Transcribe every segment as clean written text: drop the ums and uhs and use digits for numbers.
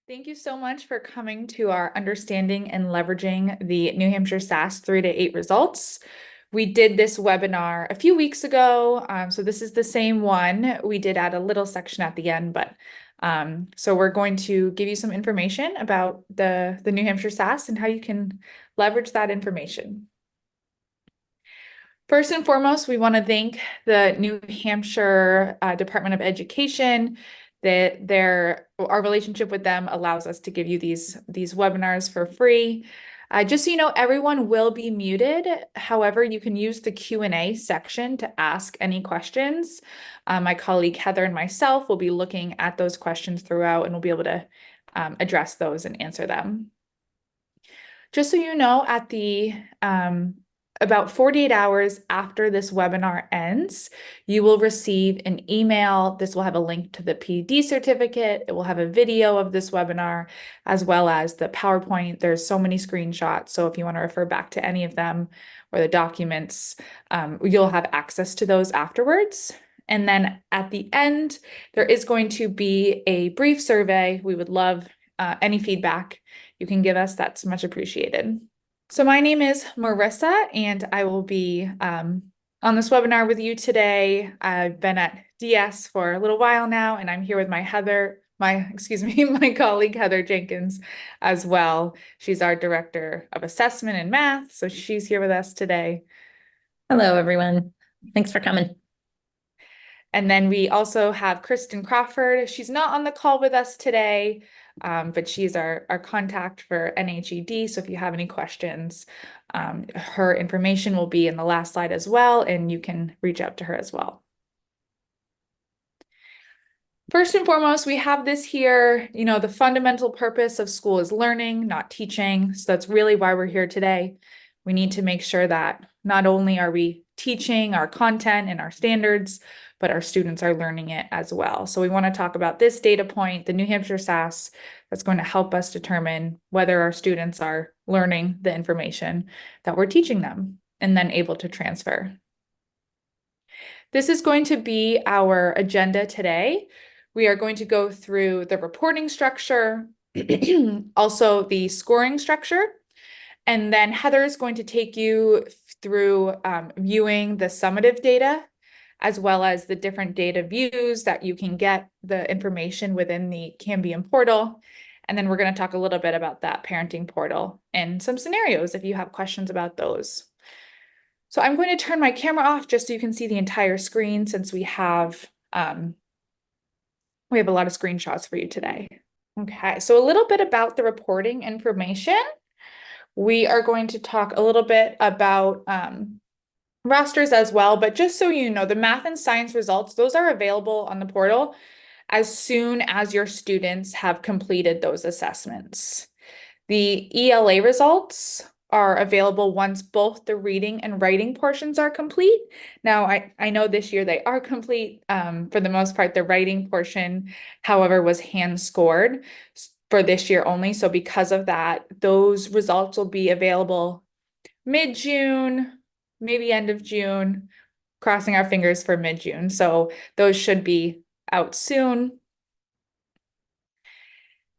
Thank you so much for coming to our Understanding and Leveraging the New Hampshire SAS 3 to 8 results. We did this webinar a few weeks ago, so this is the same one. We did add a little section at the end, but so we're going to give you some information about the New Hampshire SAS and how you can leverage that information. First and foremost, we want to thank the New Hampshire Department of Education. Our relationship with them allows us to give you these webinars for free. Just so you know, everyone will be muted. However, you can use the Q&A section to ask any questions. My colleague Heather and myself will be looking at those questions throughout, and we'll be able to address those and answer them. Just so you know, at the about 48 hours after this webinar ends, you will receive an email. This will have a link to the PD certificate. It will have a video of this webinar, as well as the PowerPoint. There's so many screenshots. So if you want to refer back to any of them or the documents, you'll have access to those afterwards. And then at the end, there is going to be a brief survey. We would love any feedback you can give us. That's much appreciated. So my name is Marissa, and I will be on this webinar with you today. I've been at DS for a little while now, and I'm here with my colleague Heather Jenkins as well. She's our Director of Assessment and Math, so she's here with us today. Hello, everyone. Thanks for coming. And then we also have Kristen Crawford. She's not on the call with us today, but she's our contact for NHED. So if you have any questions, her information will be in the last slide as well, and you can reach out to her as well. First and foremost, we have this here, the fundamental purpose of school is learning, not teaching. So that's really why we're here today. We need to make sure that not only are we teaching our content and our standards, but our students are learning it as well. So we want to talk about this data point, the New Hampshire SAS, that's going to help us determine whether our students are learning the information that we're teaching them and then able to transfer. This is going to be our agenda today. We are going to go through the reporting structure, also the scoring structure, and then Heather is going to take you through viewing the summative data, as well as the different data views that you can get the information within the Cambium portal. And then we're going to talk a little bit about that parenting portal and some scenarios if you have questions about those. So I'm going to turn my camera off just so you can see the entire screen, since we have a lot of screenshots for you today. Okay, so a little bit about the reporting information. We are going to talk a little bit about rosters as well, but just so you know, the math and science results, those are available on the portal as soon as your students have completed those assessments. The ELA results are available once both the reading and writing portions are complete. Now, I know this year they are complete. For the most part, the writing portion, however, was hand scored for this year only. So because of that, those results will be available mid-June, maybe end of June, crossing our fingers for mid-June. So those should be out soon.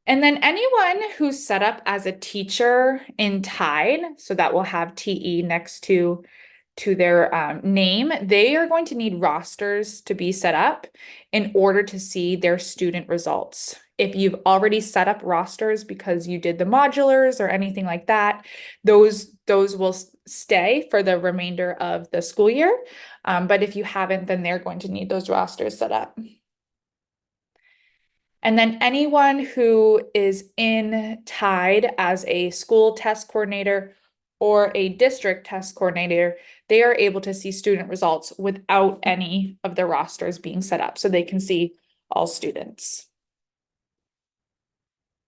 And then anyone who's set up as a teacher in Tide, so that will have TE next to their name, they are going to need rosters to be set up in order to see their student results. If you've already set up rosters because you did the modulars or anything like that, those will stay for the remainder of the school year. But if you haven't, then they're going to need those rosters set up. And then anyone who is in Tide as a school test coordinator or a district test coordinator, they are able to see student results without any of the rosters being set up, so they can see all students.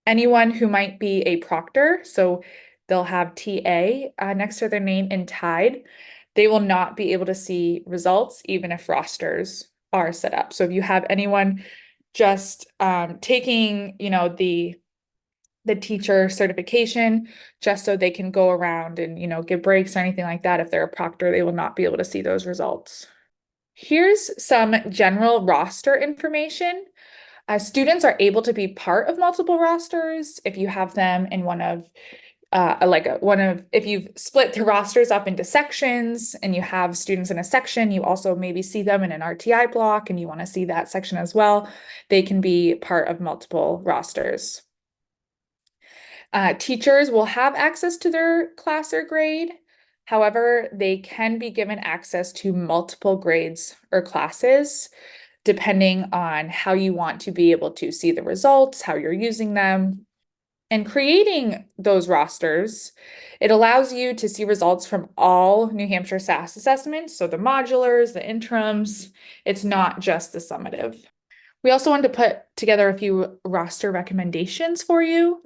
Anyone who might be a proctor, so they'll have TA next to their name in Tide, they will not be able to see results even if rosters are set up. So if you have anyone just taking, the teacher certification just so they can go around and, give breaks or anything like that, if they're a proctor, they will not be able to see those results. Here's some general roster information. Students are able to be part of multiple rosters if you have them in one of if you've split the rosters up into sections and you have students in a section, you also maybe see them in an RTI block and you want to see that section as well. They can be part of multiple rosters. Teachers will have access to their class or grade. However, they can be given access to multiple grades or classes, depending on how you want to be able to see the results, how you're using them. And creating those rosters, it allows you to see results from all New Hampshire SAS assessments, so the modulars, the interims. It's not just the summative. We also wanted to put together a few roster recommendations for you.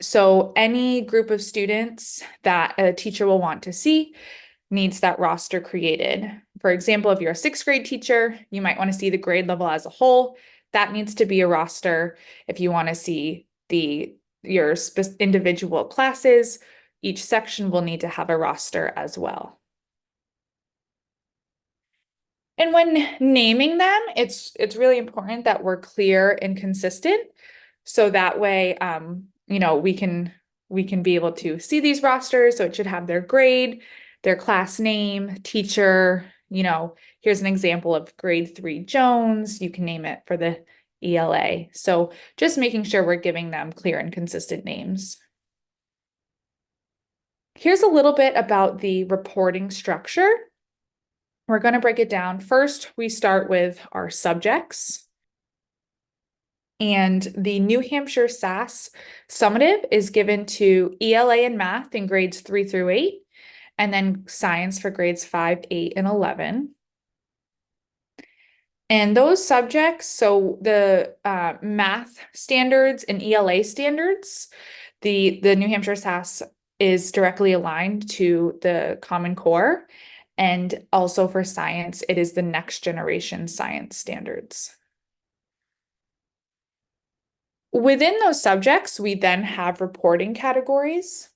So any group of students that a teacher will want to see needs that roster created. For example, if you're a sixth grade teacher, you might want to see the grade level as a whole. That needs to be a roster. If you want to see your individual classes, each section will need to have a roster as well. And when naming them, it's really important that we're clear and consistent. So that way, we can be able to see these rosters. So it should have their grade, their class name, teacher. Here's an example of grade 3 Jones. You can name it for the ELA. So just making sure we're giving them clear and consistent names. Here's a little bit about the reporting structure. We're going to break it down. First, we start with our subjects. And the New Hampshire SAS Summative is given to ELA and math in grades 3 through 8, and then science for grades 5, 8, and 11. And those subjects, so the math standards and ELA standards, the New Hampshire SAS is directly aligned to the Common Core. And also for science, it is the next generation science standards. Within those subjects, we then have reporting categories.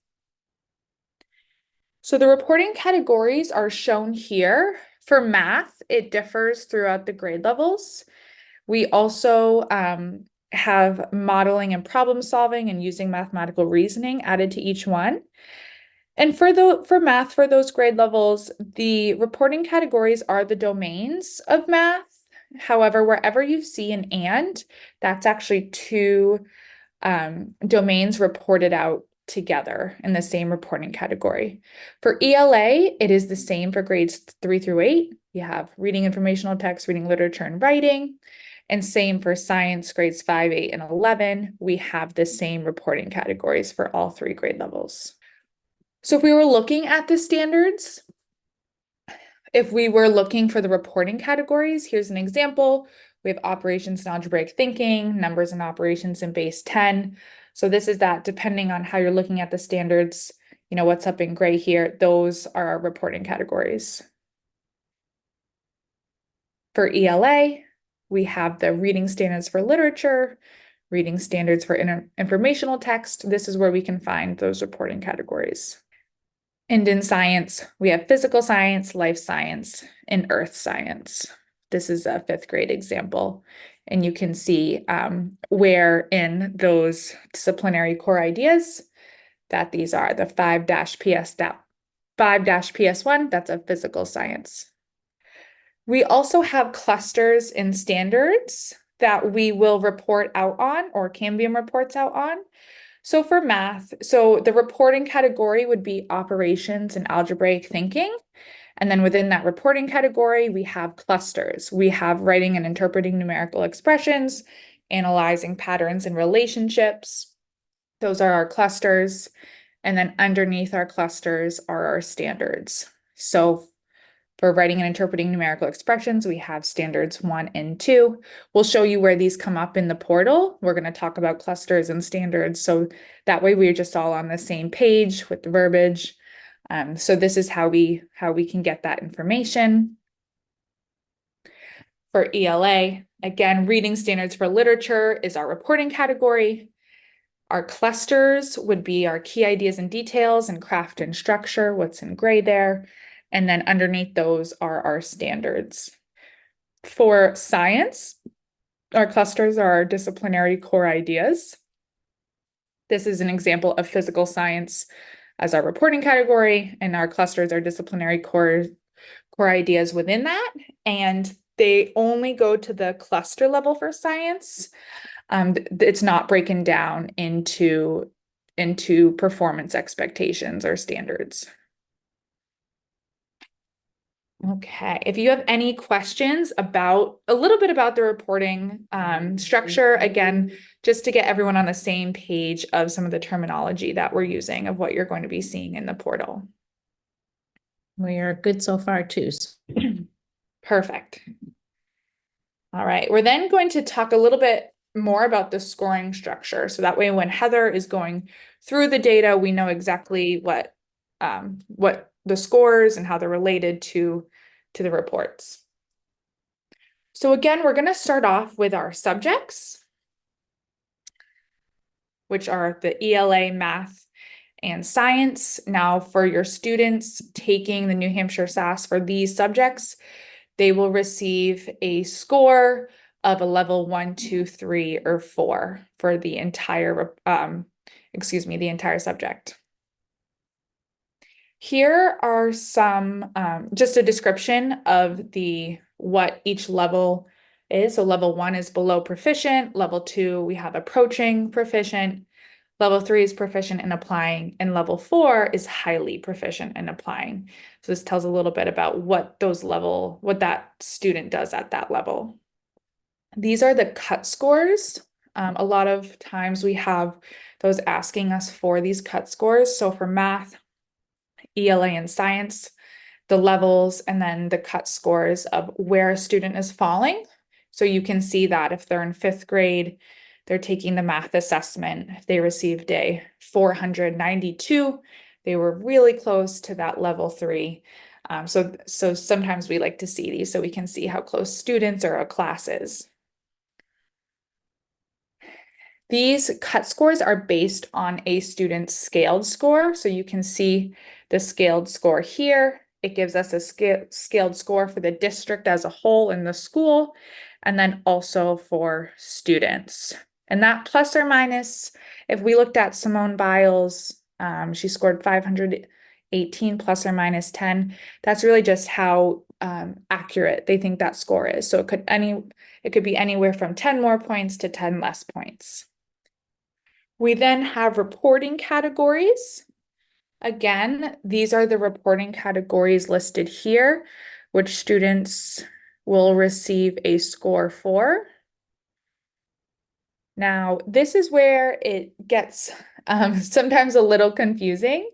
So the reporting categories are shown here. For math, it differs throughout the grade levels. We also have modeling and problem solving and using mathematical reasoning added to each one. And for math, for those grade levels, the reporting categories are the domains of math. However, wherever you see an and, that's actually two domains reported out together in the same reporting category. For ELA, it is the same for grades 3 through 8. You have reading informational text, reading literature, and writing. And same for science, grades 5, 8, and 11. We have the same reporting categories for all 3 grade levels. So if we were looking at the standards, if we were looking for the reporting categories, here's an example. We have operations and algebraic thinking, numbers and operations in base 10. So this is that depending on how you're looking at the standards, what's up in gray here, those are our reporting categories. For ELA, we have the reading standards for literature, reading standards for informational text. This is where we can find those reporting categories. And in science, we have physical science, life science, and earth science. This is a 5th grade example. And you can see where in those disciplinary core ideas that these are the 5-PS1, that's a physical science. We also have clusters in standards that we will report out on or Cambium reports out on. So for math, the reporting category would be operations and algebraic thinking. And then within that reporting category, we have clusters. We have writing and interpreting numerical expressions, analyzing patterns and relationships. Those are our clusters. And then underneath our clusters are our standards. So for writing and interpreting numerical expressions, we have standards 1 and 2. We'll show you where these come up in the portal. We're going to talk about clusters and standards. So that way we're just all on the same page with the verbiage. So this is how we can get that information. For ELA, again, reading standards for literature is our reporting category. Our clusters would be our key ideas and details and craft and structure, what's in gray there. And then underneath those are our standards. For science, our clusters are our disciplinary core ideas. This is an example of physical science as our reporting category, and our clusters are disciplinary core ideas within that. And they only go to the cluster level for science. It's not broken down into performance expectations or standards. Okay, if you have any questions about a little bit about the reporting structure, again, just to get everyone on the same page of some of the terminology that we're using of what you're going to be seeing in the portal. We are good so far too. Perfect. All right, we're then going to talk a little bit more about the scoring structure. So that way when Heather is going through the data, we know exactly what the scores and how they're related to the reports. So again, we're going to start off with our subjects, which are the ELA, math, and science. Now for your students taking the New Hampshire SAS for these subjects, they will receive a score of a level 1, 2, 3, or 4 for the entire, the entire subject. Here are some, just a description of what each level is. So level 1 is below proficient. Level 2, we have approaching proficient. Level 3 is proficient in applying, and level 4 is highly proficient in applying. So this tells a little bit about what that student does at that level. These are the cut scores. A lot of times we have those asking us for these cut scores. So for math, ELA, and science, the levels, and then the cut scores of where a student is falling. So you can see that if they're in 5th grade, they're taking the math assessment, they received a 492. They were really close to that level 3. So sometimes we like to see these so we can see how close students or a class is. These cut scores are based on a student's scaled score. So you can see the scaled score here. It gives us a scaled score for the district as a whole in the school, and then also for students. And that plus or minus, if we looked at Simone Biles, she scored 518 plus or minus 10. That's really just how accurate they think that score is. So it could be anywhere from 10 more points to 10 less points. We then have reporting categories. Again, these are the reporting categories listed here, which students will receive a score for. Now, this is where it gets sometimes a little confusing.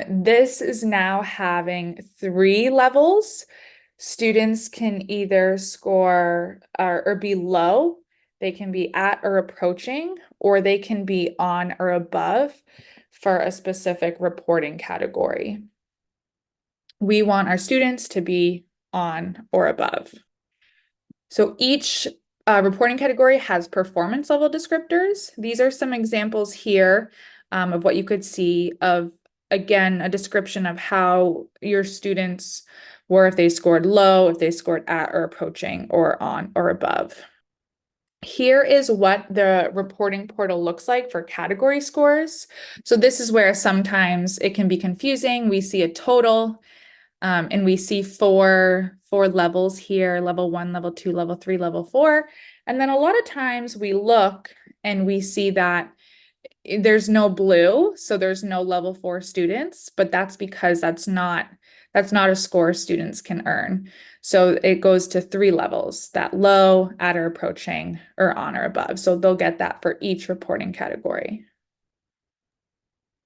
This is now having 3 levels. Students can either score or be low, they can be at or approaching, or they can be on or above for a specific reporting category. We want our students to be on or above. So each reporting category has performance level descriptors. These are some examples here of what you could see of, again, a description of how your students were, if they scored low, if they scored at or approaching, or on or above. Here is what the reporting portal looks like for category scores. So this is where sometimes it can be confusing. We see a total, and we see four levels here: level 1, level 2, level 3, level 4. And then a lot of times we look and we see that there's no blue, so there's no level 4 students, but that's because that's not a score students can earn. So it goes to 3 levels: that low, at or approaching, or on or above. So they'll get that for each reporting category.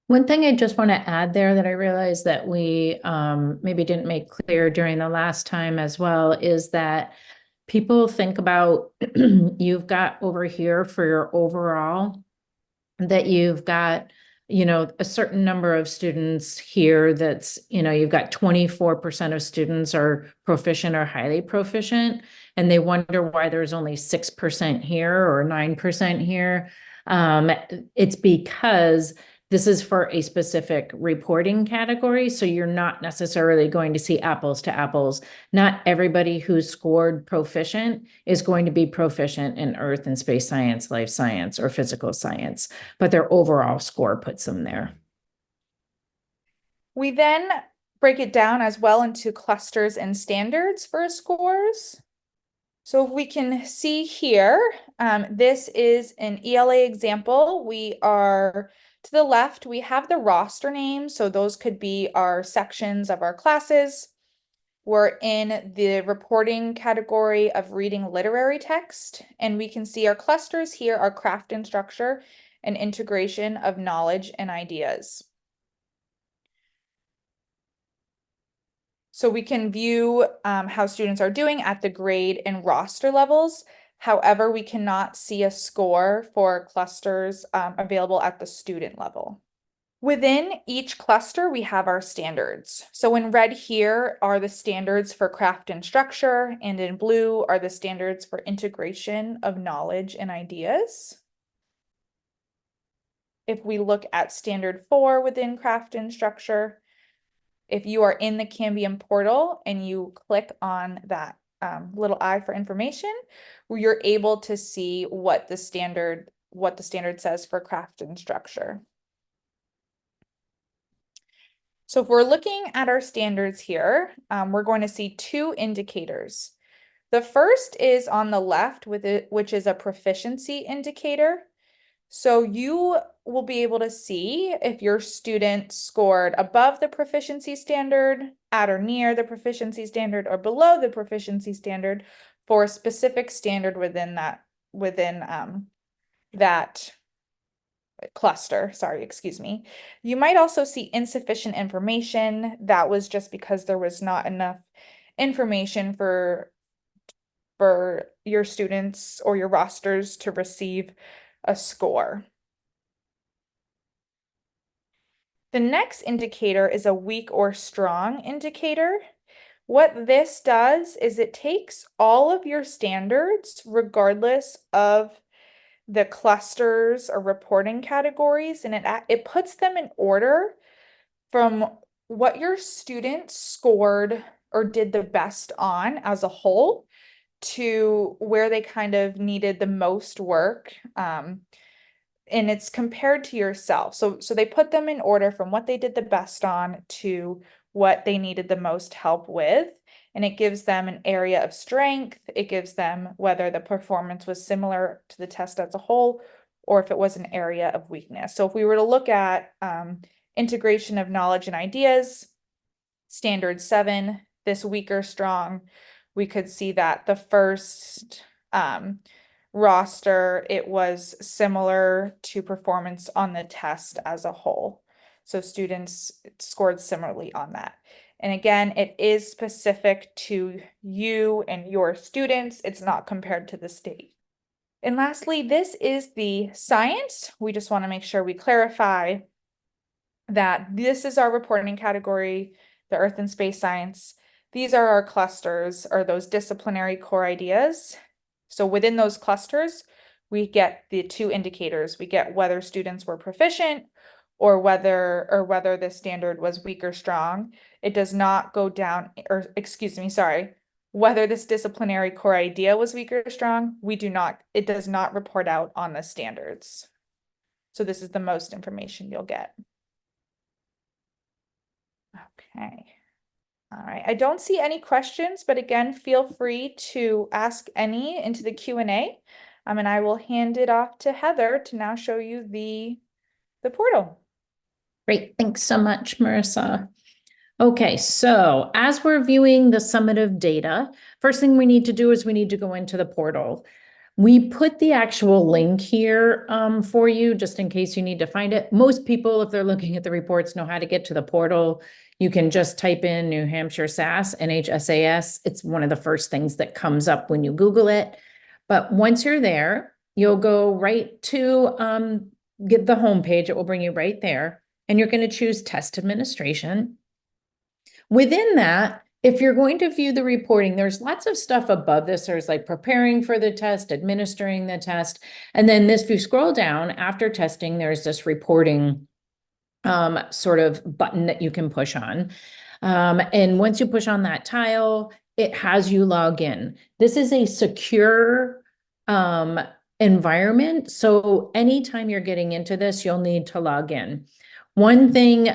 One thing I just want to add there that I realized that we maybe didn't make clear during the last time as well is that people think about you've got over here for your overall, that you've got, a certain number of students here that's, you've got 24% of students are proficient or highly proficient, and they wonder why there's only 6% here or 9% here. It's because This is for a specific reporting category, so you're not necessarily going to see apples to apples. Not everybody who's scored proficient is going to be proficient in earth and space science, life science, or physical science, but their overall score puts them there. We then break it down as well into clusters and standards for scores. So if we can see here, this is an ELA example. We are to the left, we have the roster names. So those could be our sections of our classes. We're in the reporting category of reading literary text, and we can see our clusters here are craft and structure and integration of knowledge and ideas. So we can view how students are doing at the grade and roster levels. However, we cannot see a score for clusters available at the student level. Within each cluster, we have our standards. So in red here are the standards for craft and structure, and in blue are the standards for integration of knowledge and ideas. If we look at standard 4 within craft and structure, if you are in the Cambium portal and you click on that little I for information, you're able to see what the standard says for craft and structure. So if we're looking at our standards here, we're going to see two indicators. The first is on the left with it, which is a proficiency indicator. So you will be able to see if your student scored above the proficiency standard, at or near the proficiency standard, or below the proficiency standard for a specific standard within that cluster. Sorry, excuse me. You might also see insufficient information. That was just because there was not enough information for your students or your rosters to receive a score. The next indicator is a weak or strong indicator. What this does is it takes all of your standards, regardless of the clusters or reporting categories, and it puts them in order from what your students scored or did the best on as a whole to where they kind of needed the most work. And it's compared to yourself. So they put them in order from what they did the best on to what they needed the most help with. And it gives them an area of strength. It gives them whether the performance was similar to the test as a whole, or if it was an area of weakness. So if we were to look at integration of knowledge and ideas, standard 7, this weak or strong, we could see that the first roster, it was similar to performance on the test as a whole. So students scored similarly on that. And again, it is specific to you and your students. It's not compared to the state. And lastly, this is the science. We just want to make sure we clarify that this is our reporting category, the earth and space science. These are our clusters, or those disciplinary core ideas. So within those clusters, we get the two indicators. We get whether students were proficient or whether the standard was weak or strong. It does not go down, or excuse me, sorry, whether this disciplinary core idea was weak or strong. It does not report out on the standards. So this is the most information you'll get. Okay. All right, I don't see any questions, but again, feel free to ask any into the Q&A, and I will hand it off to Heather to now show you the portal. Great, thanks so much, Marissa. Okay, so as we're viewing the summative data, first thing we need to do is we need to go into the portal. We put the actual link here for you, just in case you need to find it. Most people, if they're looking at the reports, know how to get to the portal. You can just type in New Hampshire SAS, NH SAS. It's one of the first things that comes up when you Google it. But once you're there, you'll go right to get the homepage. It will bring you right there. And you're going to choose Test Administration. Within that, if you're going to view the reporting, there's lots of stuff above this. There's like preparing for the test, administering the test. And then this, if you scroll down after testing, there's this reporting sort of button that you can push on. And once you push on that tile, it has you log in. This is a secure environment. So anytime you're getting into this, you'll need to log in. One thing,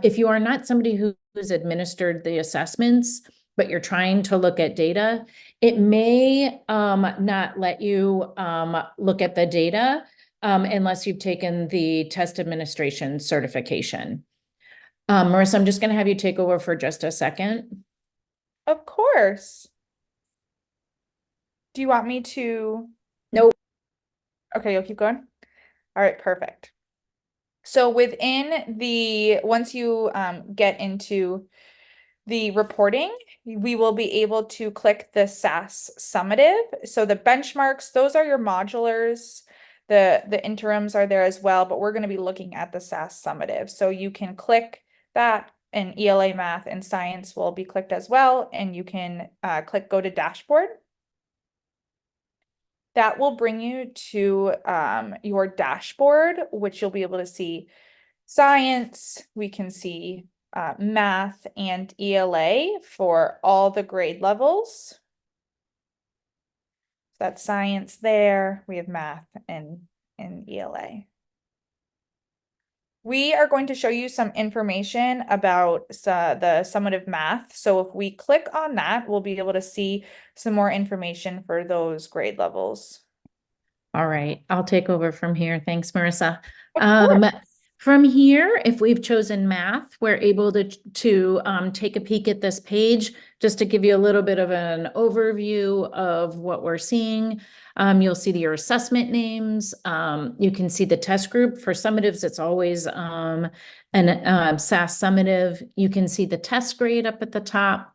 if you are not somebody who's administered the assessments, but you're trying to look at data, it may not let you look at the data unless you've taken the test administration certification. Marissa, I'm just going to have you take over for just a second. Of course. Do you want me to? Nope. Okay, you'll keep going. All right, perfect. So within once you get into the reporting, we will be able to click the SAS summative. So the benchmarks, those are your modulars. The interims are there as well, but we're going to be looking at the SAS summative. So you can click that, and ELA math and science will be clicked as well. And you can click go to dashboard. That will bring you to your dashboard, which you'll be able to see science. We can see math and ELA for all the grade levels. That's science there. We have math and ELA. We are going to show you some information about the summative math. So if we click on that, we'll be able to see some more information for those grade levels. All right, I'll take over from here. Thanks, Marissa. Of course. From here, if we've chosen math, we're able to take a peek at this page just to give you a little bit of an overview of what we're seeing. You'll see your assessment names. You can see the test group. For summatives, it's always an SAS summative. You can see the test grade up at the top.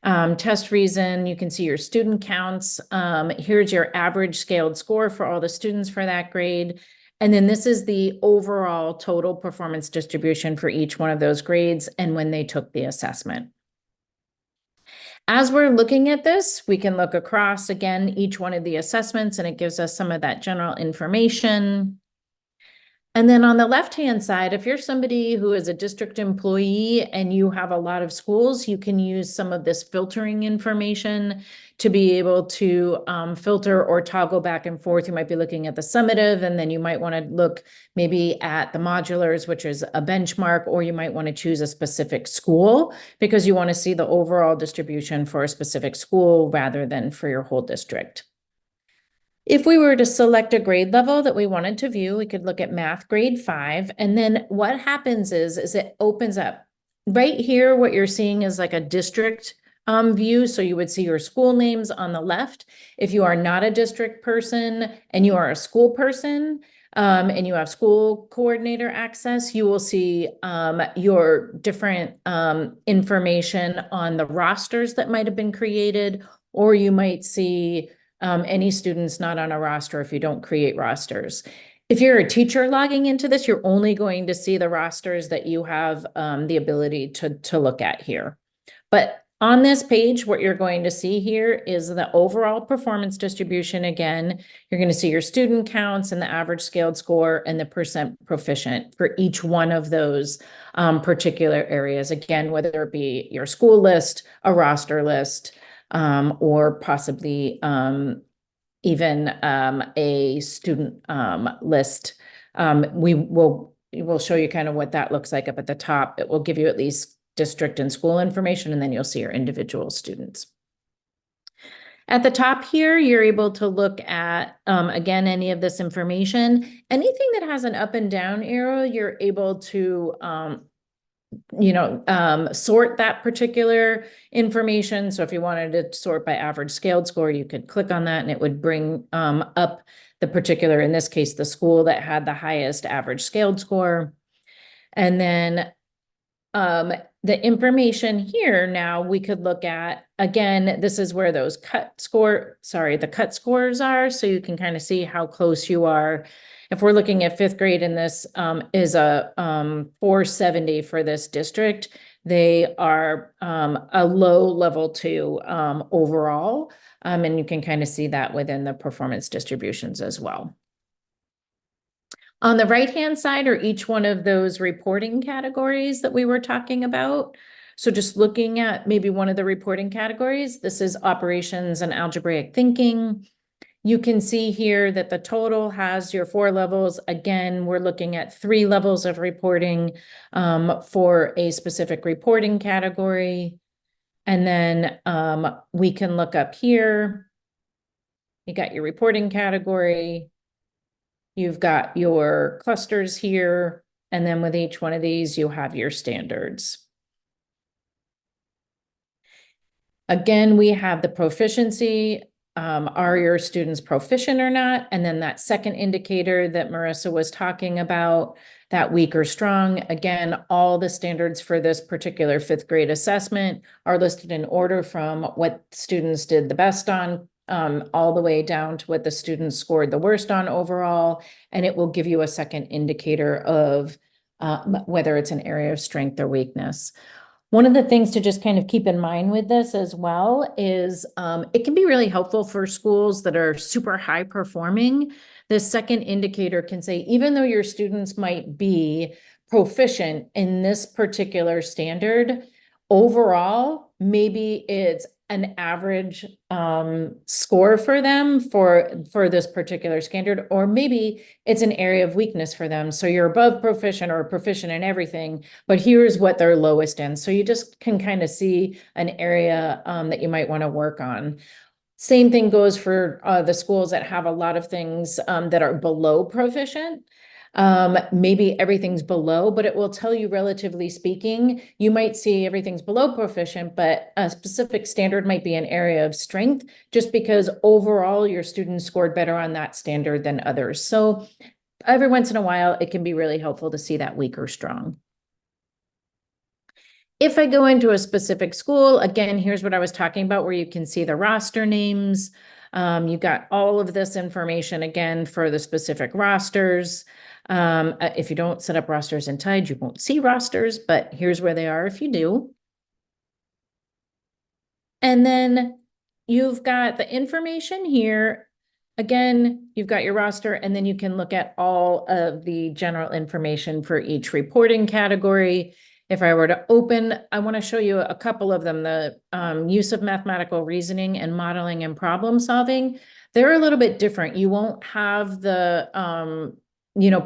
Test reason, you can see your student counts. Here's your average scaled score for all the students for that grade. And then this is the overall total performance distribution for each one of those grades and when they took the assessment. As we're looking at this, we can look across again each one of the assessments, and it gives us some of that general information. And then on the left-hand side, if you're somebody who is a district employee and you have a lot of schools, you can use some of this filtering information to be able to filter or toggle back and forth. You might be looking at the summative, and then you might want to look maybe at the modulars, which is a benchmark, or you might want to choose a specific school because you want to see the overall distribution for a specific school rather than for your whole district. If we were to select a grade level that we wanted to view, we could look at math grade 5. And then what happens is it opens up. Right here, what you're seeing is like a district view. So you would see your school names on the left. If you are not a district person and you are a school person, and you have school coordinator access, you will see your different information on the rosters that might have been created, or you might see any students not on a roster if you don't create rosters. If you're a teacher logging into this, you're only going to see the rosters that you have the ability to look at here. But on this page, what you're going to see here is the overall performance distribution. Again, you're going to see your student counts and the average scaled score and the percent proficient for each one of those particular areas. Again, whether it be your school list, a roster list, or possibly even a student list. We'll show you kind of what that looks like up at the top. It will give you at least district and school information, and then you'll see your individual students. At the top here, you're able to look at, again, any of this information. Anything that has an up and down arrow, you're able to sort that particular information. So if you wanted to sort by average scaled score, you could click on that and it would bring up the particular, in this case, the school that had the highest average scaled score. And then the information here now we could look at, again, this is where those the cut scores are. So you can kind of see how close you are. If we're looking at 5th grade and this is a 470 for this district, they are a low level 2 overall. And you can kind of see that within the performance distributions as well. On the right-hand side are each one of those reporting categories that we were talking about. So just looking at maybe one of the reporting categories, this is operations and algebraic thinking. You can see here that the total has your 4 levels. Again, we're looking at 3 levels of reporting for a specific reporting category. And then we can look up here. You got your reporting category. You've got your clusters here. And then with each one of these, you have your standards. Again, we have the proficiency. Are your students proficient or not? And then that second indicator that Marissa was talking about, that weak or strong. Again, all the standards for this particular 5th grade assessment are listed in order from what students did the best on, all the way down to what the students scored the worst on overall. And it will give you a second indicator of whether it's an area of strength or weakness. One of the things to just kind of keep in mind with this as well is it can be really helpful for schools that are super high performing. The second indicator can say, even though your students might be proficient in this particular standard, overall, maybe it's an average score for them for this particular standard, or maybe it's an area of weakness for them. So you're above proficient or proficient in everything, but here's what they're lowest in. So you just can kind of see an area that you might want to work on. Same thing goes for the schools that have a lot of things that are below proficient. Maybe everything's below, but it will tell you, relatively speaking, you might see everything's below proficient, but a specific standard might be an area of strength just because overall your students scored better on that standard than others. So every once in a while, it can be really helpful to see that weak or strong. If I go into a specific school, again, here's what I was talking about, where you can see the roster names. You got all of this information again for the specific rosters. If you don't set up rosters in Tide, you won't see rosters, but here's where they are if you do. And then you've got the information here. Again, you've got your roster, and then you can look at all of the general information for each reporting category. If I were to open, I want to show you a couple of them, the use of mathematical reasoning and modeling and problem solving. They're a little bit different. You won't have the,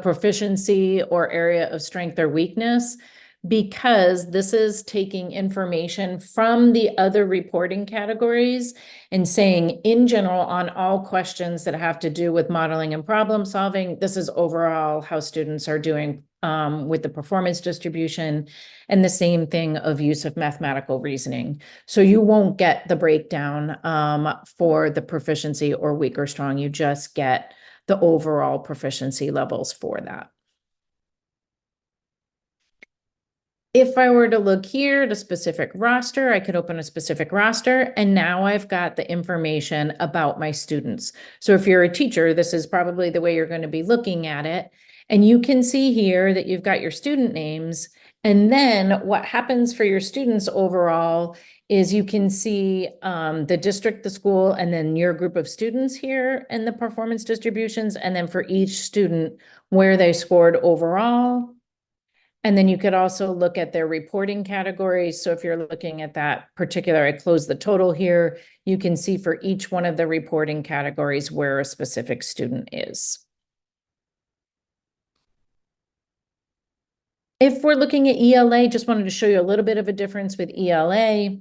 proficiency or area of strength or weakness, because this is taking information from the other reporting categories and saying, in general, on all questions that have to do with modeling and problem solving, this is overall how students are doing with the performance distribution, and the same thing of use of mathematical reasoning. So you won't get the breakdown for the proficiency or weak or strong. You just get the overall proficiency levels for that. If I were to look here at a specific roster, I could open a specific roster, and now I've got the information about my students. So if you're a teacher, this is probably the way you're going to be looking at it. And you can see here that you've got your student names. And then what happens for your students overall is you can see the district, the school, and then your group of students here and the performance distributions. And then for each student, where they scored overall. And then you could also look at their reporting categories. So if you're looking at that particular, I closed the total here, you can see for each one of the reporting categories where a specific student is. If we're looking at ELA, just wanted to show you a little bit of a difference with ELA.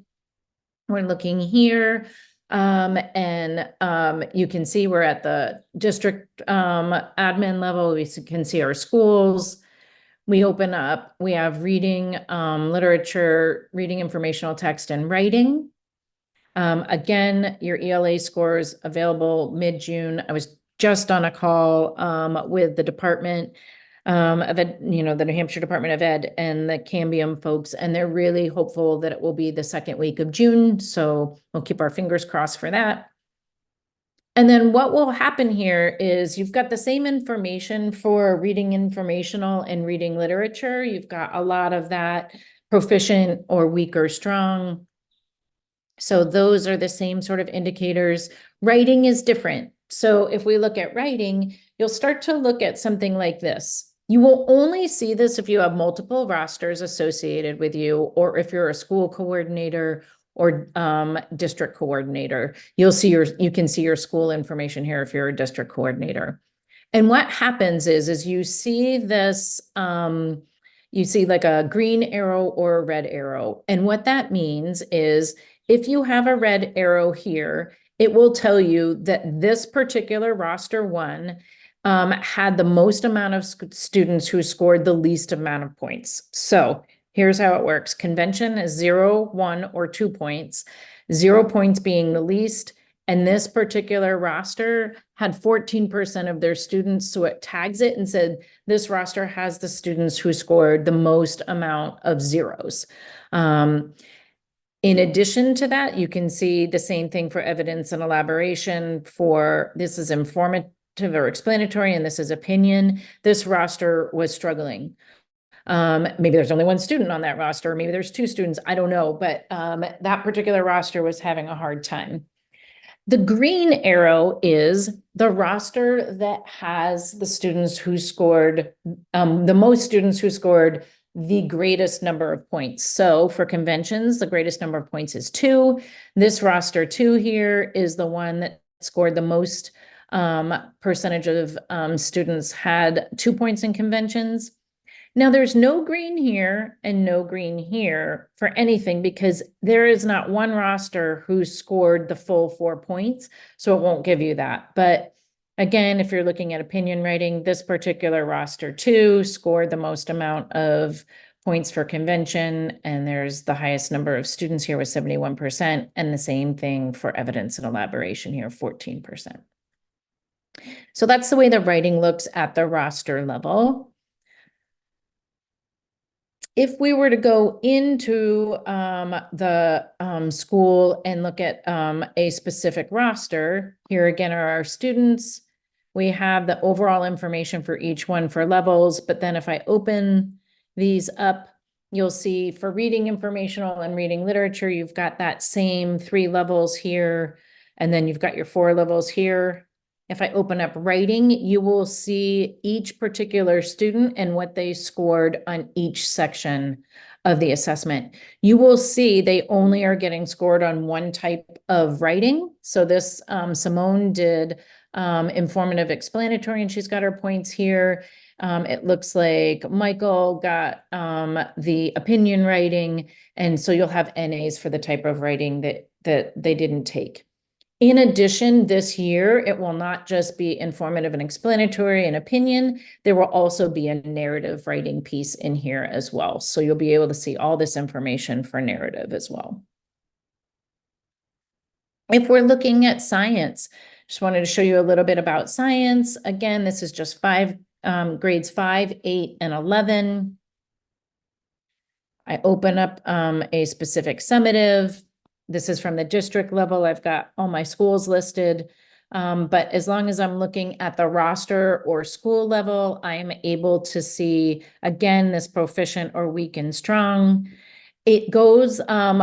We're looking here, and you can see we're at the district admin level. We can see our schools. We open up, we have reading, literature, reading, informational text, and writing. Again, your ELA scores available mid-June. I was just on a call with the Department of Ed, the New Hampshire Department of Ed and the Cambium folks, and they're really hopeful that it will be the second week of June. So we'll keep our fingers crossed for that. And then what will happen here is you've got the same information for reading informational and reading literature. You've got a lot of that proficient or weak or strong. So those are the same sort of indicators. Writing is different. So if we look at writing, you'll start to look at something like this. You will only see this if you have multiple rosters associated with you, or if you're a school coordinator or district coordinator. You can see your school information here if you're a district coordinator. And what happens is you see this, you see like a green arrow or a red arrow. And what that means is if you have a red arrow here, it will tell you that this particular roster one had the most amount of students who scored the least amount of points. So here's how it works. Convention is 0, 1, or 2 points, 0 points being the least. And this particular roster had 14% of their students. So it tags it and said, this roster has the students who scored the most amount of zeros. In addition to that, you can see the same thing for evidence and elaboration for this is informative or explanatory, and this is opinion. This roster was struggling. Maybe there's only one student on that roster, or maybe there's 2 students, I don't know, but that particular roster was having a hard time. The green arrow is the roster that has the students who scored, the most students who scored the greatest number of points. So for conventions, the greatest number of points is 2. This roster 2 here is the one that scored the most percentage of students had 2 points in conventions. Now there's no green here and no green here for anything because there is not one roster who scored the full 4 points, so it won't give you that. But again, if you're looking at opinion writing, this particular roster 2 scored the most amount of points for convention, and there's the highest number of students here with 71%, and the same thing for evidence and elaboration here, 14%. So that's the way the writing looks at the roster level. If we were to go into the school and look at a specific roster, here again are our students. We have the overall information for each one for levels, but then if I open these up, you'll see for reading informational and reading literature, you've got that same 3 levels here, and then you've got your 4 levels here. If I open up writing, you will see each particular student and what they scored on each section of the assessment. You will see they only are getting scored on one type of writing. So this Simone did informative explanatory, and she's got her points here. It looks like Michael got the opinion writing, and so you'll have NAs for the type of writing that they didn't take. In addition, this year, it will not just be informative and explanatory and opinion, there will also be a narrative writing piece in here as well. So you'll be able to see all this information for narrative as well. If we're looking at science, just wanted to show you a little bit about science. Again, this is just grades 5, 8, and 11. I open up a specific summative. This is from the district level. I've got all my schools listed. But as long as I'm looking at the roster or school level, I am able to see, again, this proficient or weak and strong. It goes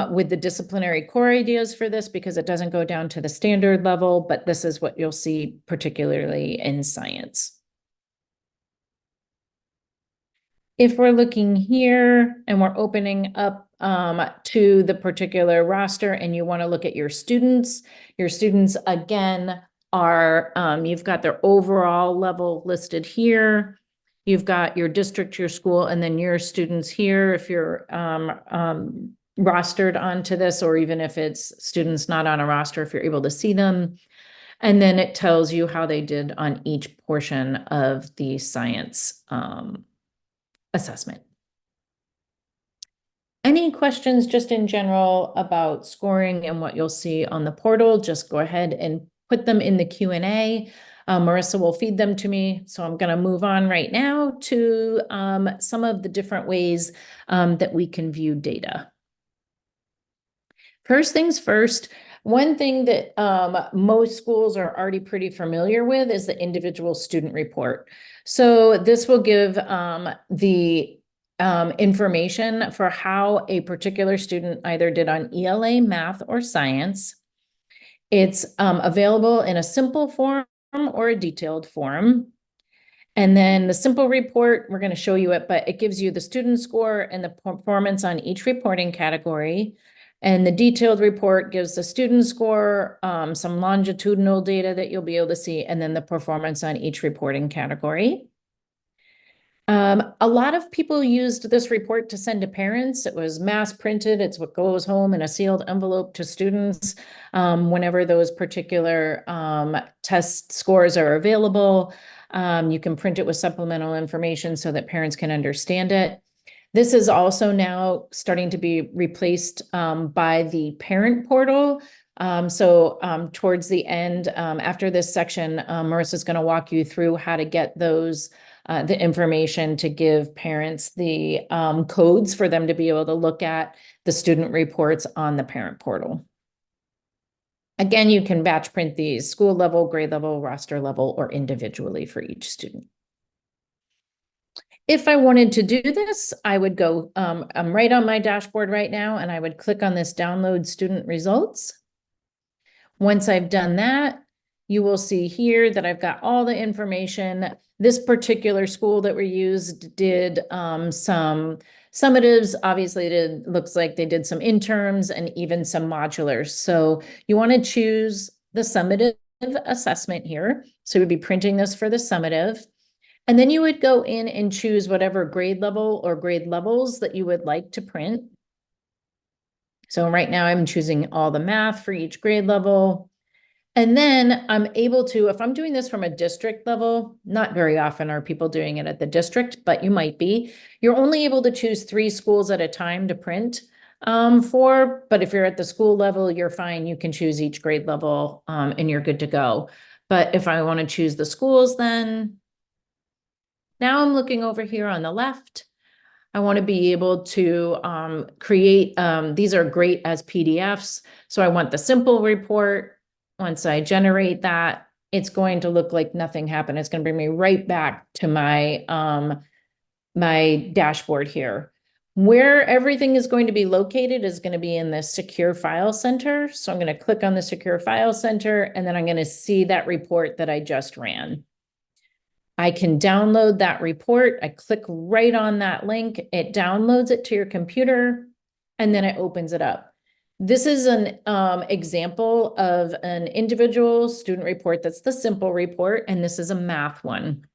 with the disciplinary core ideas for this because it doesn't go down to the standard level, but this is what you'll see particularly in science. If we're looking here and we're opening up to the particular roster and you want to look at your students again are, you've got their overall level listed here. You've got your district, your school, and then your students here if you're rostered onto this, or even if it's students not on a roster, if you're able to see them. And then it tells you how they did on each portion of the science assessment. Any questions just in general about scoring and what you'll see on the portal, just go ahead and put them in the Q&A. Marissa will feed them to me. So I'm going to move on right now to some of the different ways that we can view data. First things first, one thing that most schools are already pretty familiar with is the individual student report. So this will give the information for how a particular student either did on ELA, math, or science. It's available in a simple form or a detailed form. And then the simple report, we're going to show you it, but it gives you the student score and the performance on each reporting category. And the detailed report gives the student score, some longitudinal data that you'll be able to see, and then the performance on each reporting category. A lot of people used this report to send to parents. It was mass printed. It's what goes home in a sealed envelope to students whenever those particular test scores are available. You can print it with supplemental information so that parents can understand it. This is also now starting to be replaced by the parent portal. Towards the end, after this section, Marissa's going to walk you through how to get those the information to give parents the codes for them to be able to look at the student reports on the parent portal. Again, you can batch print these school level, grade level, roster level, or individually for each student. If I wanted to do this, I would go, I'm right on my dashboard right now, and I would click on this download student results. Once I've done that, you will see here that I've got all the information. This particular school that we used did some summatives. Obviously, it looks like they did some interns and even some modulars. So you want to choose the summative assessment here. So we'd be printing this for the summative. And then you would go in and choose whatever grade level or grade levels that you would like to print. So right now I'm choosing all the math for each grade level. And then I'm able to, if I'm doing this from a district level, not very often are people doing it at the district, but you might be, you're only able to choose 3 schools at a time to print but if you're at the school level, you're fine. You can choose each grade level and you're good to go. But if I want to choose the schools, then now I'm looking over here on the left. I want to be able to create, these are great as PDFs. So I want the simple report. Once I generate that, it's going to look like nothing happened. It's going to bring me right back to my, my dashboard here. Where everything is going to be located is going to be in the secure file center. So I'm going to click on the secure file center, and then I'm going to see that report that I just ran. I can download that report. I click right on that link. It downloads it to your computer, and then it opens it up. This is an example of an individual student report. That's the simple report, and this is a math one.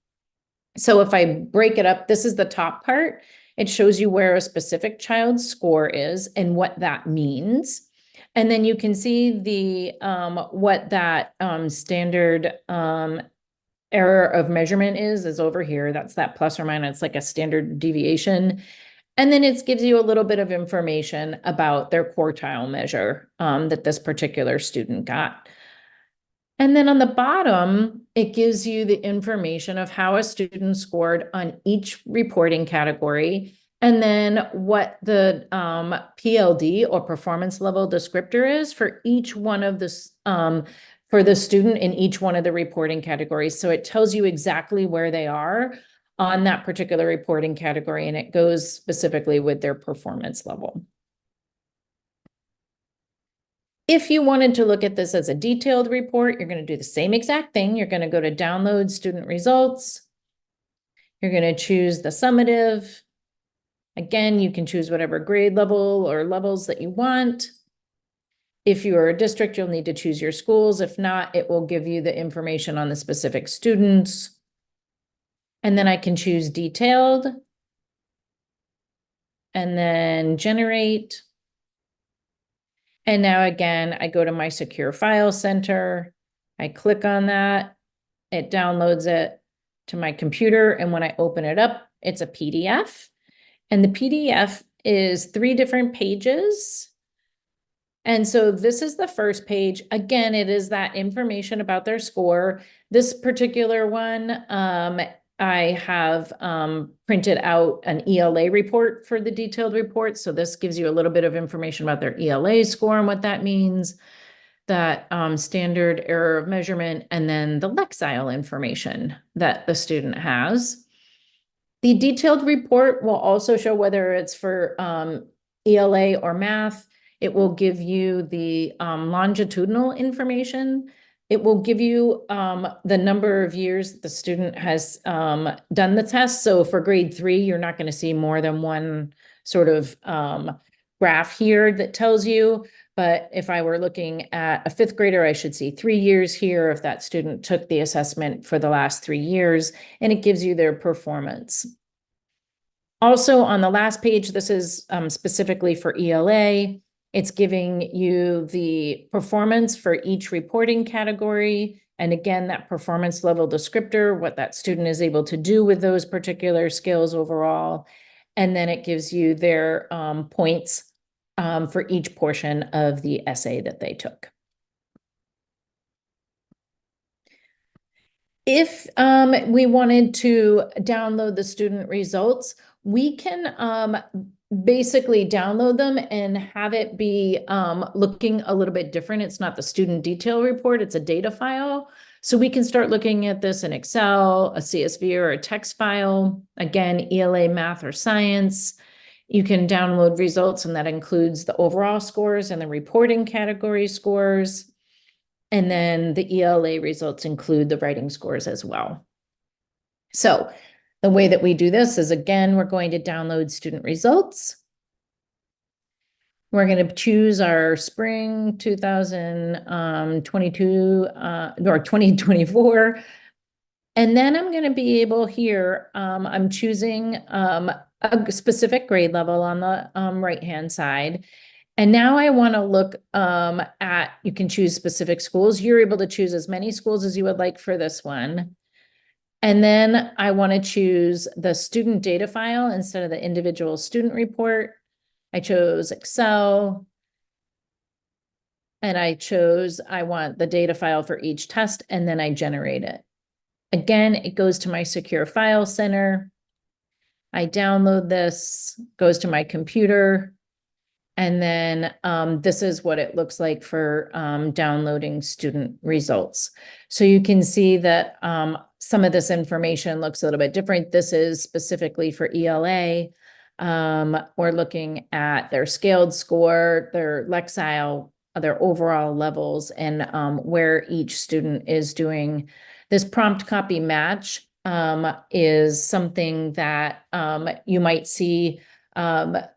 So if I break it up, this is the top part. It shows you where a specific child's score is and what that means. And then you can see the what that standard error of measurement is over here. That's that plus or minus, like a standard deviation. And then it gives you a little bit of information about their quartile measure that this particular student got. And then on the bottom, it gives you the information of how a student scored on each reporting category, and then what the PLD or performance level descriptor is for each one of this, for the student in each one of the reporting categories. So it tells you exactly where they are on that particular reporting category, and it goes specifically with their performance level. If you wanted to look at this as a detailed report, you're going to do the same exact thing. You're going to go to download student results. You're going to choose the summative. Again, you can choose whatever grade level or levels that you want. If you are a district, you'll need to choose your schools. If not, it will give you the information on the specific students. And then I can choose detailed and then generate. And now again, I go to my secure file center. I click on that. It downloads it to my computer. And when I open it up, it's a PDF. And the PDF is 3 different pages. And so this is the first page. Again, it is that information about their score. This particular one, I have printed out an ELA report for the detailed report. So this gives you a little bit of information about their ELA score and what that means, that standard error of measurement, and then the Lexile information that the student has. The detailed report will also show whether it's for ELA or math. It will give you the longitudinal information it will give you the number of years that the student has done the test. So for grade 3, you're not going to see more than one sort of graph here that tells you. But if I were looking at a 5th grader, I should see 3 years here if that student took the assessment for the last 3 years, and it gives you their performance. Also on the last page, this is specifically for ELA. It's giving you the performance for each reporting category. And again, that performance level descriptor, what that student is able to do with those particular skills overall. And then it gives you their points for each portion of the essay that they took. If we wanted to download the student results, we can basically download them and have it be looking a little bit different. It's not the student detail report, it's a data file. So we can start looking at this in Excel, a CSV, or a text file. Again, ELA, math, or science. You can download results, and that includes the overall scores and the reporting category scores. And then the ELA results include the writing scores as well. So the way that we do this is, again, we're going to download student results. We're going to choose our spring 2022 or 2024. And then I'm going to be able here, I'm choosing a specific grade level on the right-hand side. And now I want to look at, you can choose specific schools. You're able to choose as many schools as you would like for this one. And then I want to choose the student data file instead of the individual student report. I chose Excel. And I want the data file for each test, and then I generate it. Again, it goes to my secure file center. I download this, goes to my computer. And then this is what it looks like for downloading student results. So you can see that some of this information looks a little bit different. This is specifically for ELA. We're looking at their scaled score, their Lexile, their overall levels, and where each student is doing. This prompt copy match is something that you might see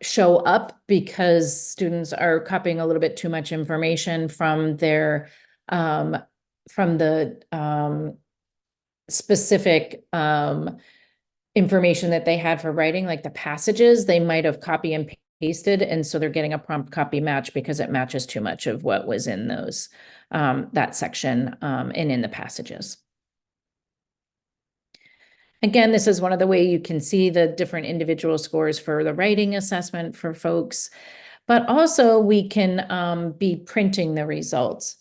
show up because students are copying a little bit too much information from their from the specific information that they had for writing, like the passages. They might have copy and pasted, and so they're getting a prompt copy match because it matches too much of what was in those that section and in the passages. Again, this is one of the way you can see the different individual scores for the writing assessment for folks, but also we can be printing the results.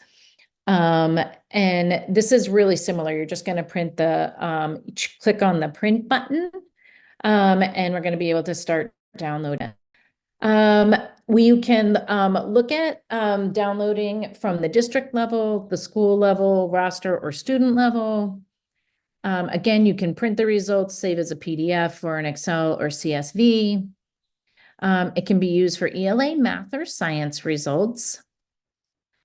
And this is really similar. You're just going to print the, click on the print button, and we're going to be able to start downloading. We can look at downloading from the district level, the school level, roster, or student level. Again, you can print the results, save as a PDF or an Excel or CSV. It can be used for ELA, math, or science results.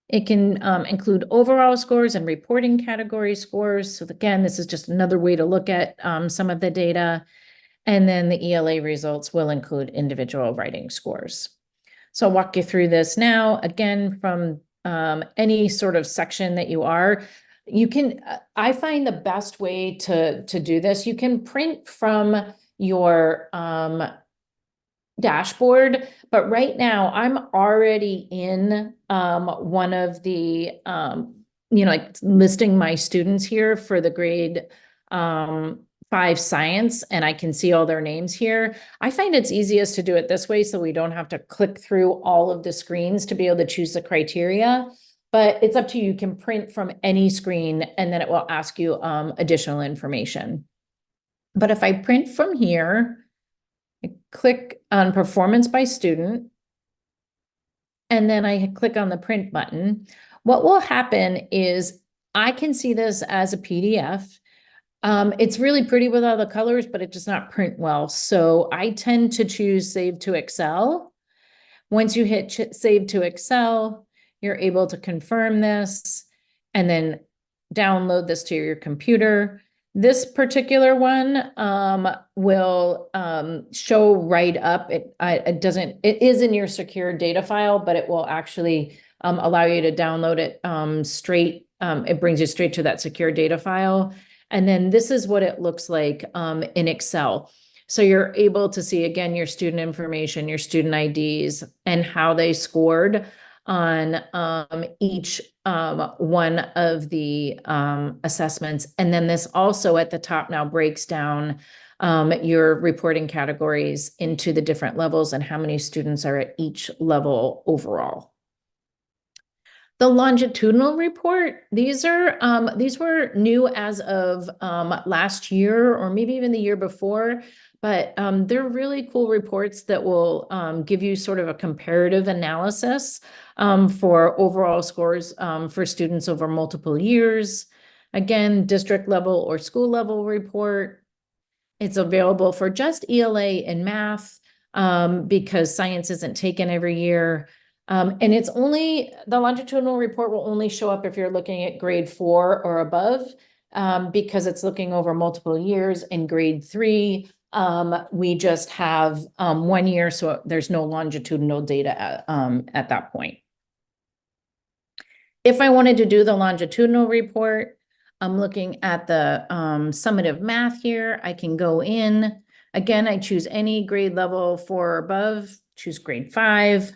It can include overall scores and reporting category scores. So again, this is just another way to look at some of the data. And then the ELA results will include individual writing scores. So I'll walk you through this now. Again, from any sort of section that you are, you can, I find the best way to do this, you can print from your dashboard, but right now I'm already in one of the, like listing my students here for the grade 5 science, and I can see all their names here. I find it's easiest to do it this way so we don't have to click through all of the screens to be able to choose the criteria. But it's up to you. You can print from any screen, and then it will ask you additional information. But if I print from here, I click on performance by student, and then I click on the print button. What will happen is I can see this as a PDF. It's really pretty with all the colors, but it does not print well. So I tend to choose Save to Excel. Once you hit Save to Excel, you're able to confirm this, and then download this to your computer. This particular one will show right up. It doesn't, it is in your secure data file, but it will actually allow you to download it straight. It brings you straight to that secure data file. And then this is what it looks like in Excel. So you're able to see, again, your student information, your student IDs, and how they scored on each one of the assessments. And then this also at the top now breaks down your reporting categories into the different levels and how many students are at each level overall. The longitudinal report, these were new as of last year or maybe even the year before, but they're really cool reports that will give you sort of a comparative analysis for overall scores for students over multiple years. Again, district level or school level report. It's available for just ELA and math because science isn't taken every year. And it's only, the longitudinal report will only show up if you're looking at grade 4 or above because it's looking over multiple years. In grade 3, we just have 1 year, so there's no longitudinal data at that point. If I wanted to do the longitudinal report, I'm looking at the summative math here. I can go in. Again, I choose any grade level 4 or above, choose grade 5.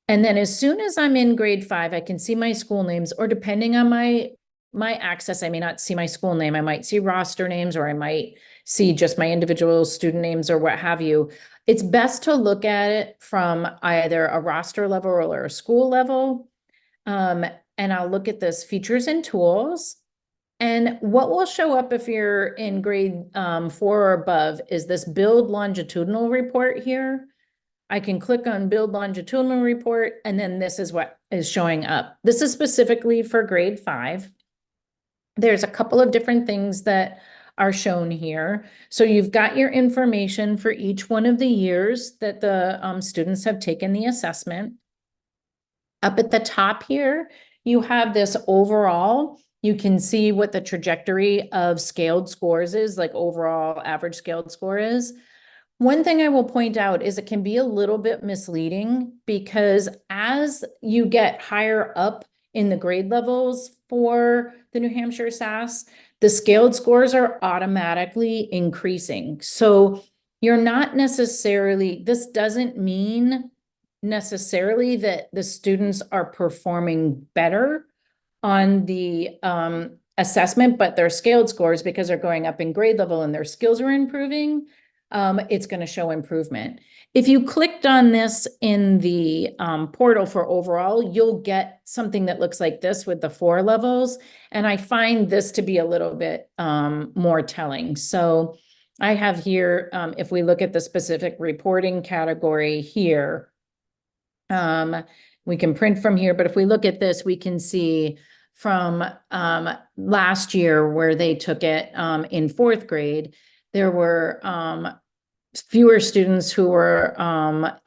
And then as soon as I'm in grade 5, I can see my school names, or depending on my access, I may not see my school name. I might see roster names, or I might see just my individual student names or what have you. It's best to look at it from either a roster level or a school level. And I'll look at this features and tools. And what will show up if you're in grade 4 or above is this build longitudinal report here. I can click on build longitudinal report, and then this is what is showing up. This is specifically for grade 5. There's a couple of different things that are shown here. So you've got your information for each one of the years that the students have taken the assessment. Up at the top here, you have this overall. You can see what the trajectory of scaled scores is, like overall average scaled score is. One thing I will point out is it can be a little bit misleading because as you get higher up in the grade levels for the New Hampshire SAS, the scaled scores are automatically increasing. So you're not necessarily, this doesn't mean necessarily that the students are performing better on the assessment, but their scaled scores, because they're going up in grade level and their skills are improving, it's going to show improvement. If you clicked on this in the portal for overall, you'll get something that looks like this with the 4 levels. And I find this to be a little bit more telling. So I have here, if we look at the specific reporting category here, we can print from here, but if we look at this, we can see from last year where they took it in 4th grade, there were fewer students who were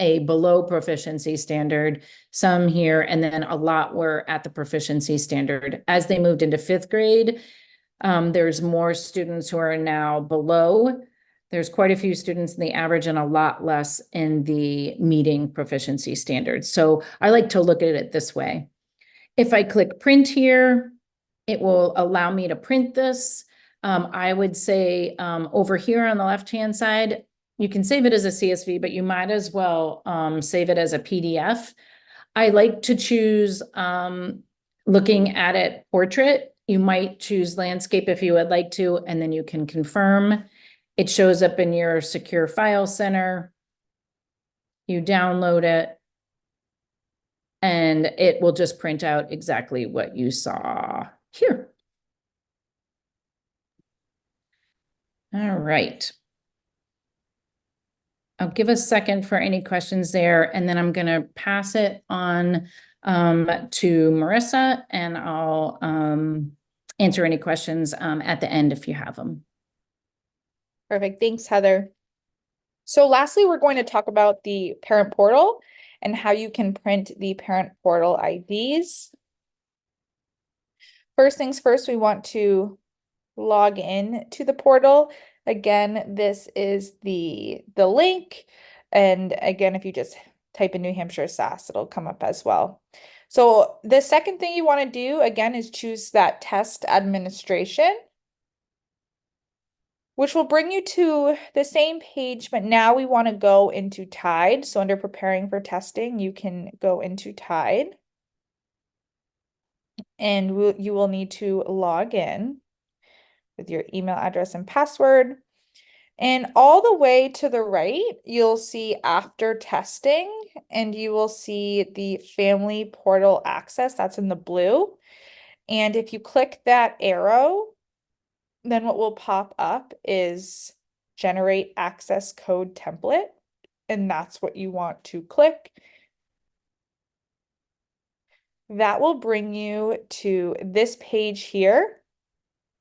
a below proficiency standard, some here, and then a lot were at the proficiency standard. As they moved into 5th grade, there's more students who are now below. There's quite a few students in the average and a lot less in the meeting proficiency standards. So I like to look at it this way. If I click print here, it will allow me to print this. I would say over here on the left-hand side, you can save it as a CSV, but you might as well save it as a PDF. I like to choose looking at it portrait. You might choose landscape if you would like to, and then you can confirm. It shows up in your secure file center. You download it, and it will just print out exactly what you saw here. All right. I'll give a second for any questions there, and then I'm going to pass it on to Marissa, and I'll answer any questions at the end if you have them. Perfect. Thanks, Heather. So lastly, we're going to talk about the parent portal and how you can print the parent portal IDs. first things first, we want to log in to the portal. Again, this is the link. And again, if you just type in New Hampshire SAS, it'll come up as well. So the second thing you want to do again is choose that test administration, which will bring you to the same page, but now we want to go into Tide. So under preparing for testing, you can go into Tide and you will need to log in with your email address and password. And all the way to the right, you'll see after testing, and you will see the family portal access. That's in the blue. And if you click that arrow, then what will pop up is generate access code template. And that's what you want to click. That will bring you to this page here.